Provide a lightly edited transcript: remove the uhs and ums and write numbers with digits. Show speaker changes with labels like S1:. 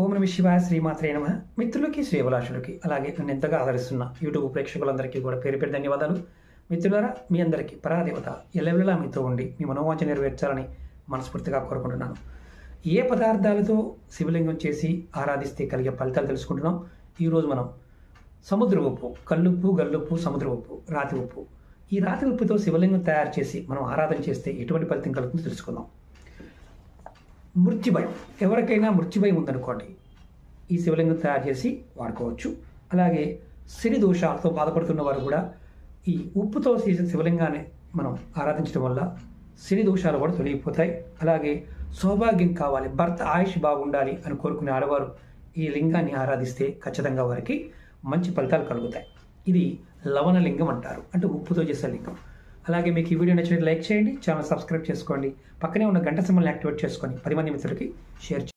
S1: ఓం నమః శివాయ శ్రీమాత్రే నమః. మిత్రులకి శ్రేయభిలాషులకి అలాగే నన్ను ఎంతగా ఆదరిస్తున్న యూట్యూబ్ ప్రేక్షకులందరికీ కూడా పేరు పేరు ధన్యవాదాలు. మిత్రులారా, మీ అందరికీ పరాదేవత ఎల్లవెల్లలా మీతో ఉండి మీ మనోవాంఛ నెరవేర్చాలని మనస్ఫూర్తిగా కోరుకుంటున్నాను. ఏ పదార్థాలతో శివలింగం చేసి ఆరాధిస్తే కలిగే ఫలితాలు తెలుసుకుంటున్నాం. ఈరోజు మనం సముద్ర ఉప్పు, కల్లుప్పు, గల్లుప్పు, సముద్ర ఉప్పు, రాతి ఉప్పు, ఈ రాతి ఉప్పుతో శివలింగం తయారు చేసి మనం ఆరాధన చేస్తే ఎటువంటి ఫలితం కలుగుతుందో తెలుసుకుందాం. మృత్యుభయం, ఎవరికైనా మృత్యుభయం ఉందనుకోండి, ఈ శివలింగం తయారు చేసి వాడుకోవచ్చు. అలాగే శని దోషాలతో బాధపడుతున్న వారు కూడా ఈ ఉప్పుతో చేసిన శివలింగాన్ని మనం ఆరాధించడం వల్ల శని దోషాలు కూడా తొలగిపోతాయి. అలాగే సౌభాగ్యం కావాలి, భర్త ఆయుష్ బాగుండాలి అని కోరుకునే ఆడవారు ఈ లింగాన్ని ఆరాధిస్తే ఖచ్చితంగా వారికి మంచి ఫలితాలు కలుగుతాయి. ఇది లవణలింగం అంటారు, అంటే ఉప్పుతో చేసే లింగం. అలాగే మీకు ఈ వీడియో నచ్చినట్టు లైక్ చేయండి, ఛానల్ సబ్స్క్రైబ్ చేసుకోండి, పక్కనే ఉన్న గంట సింబల్ని యాక్టివేట్ చేసుకొని 10 మంది మిత్రులకి షేర్ చేయండి.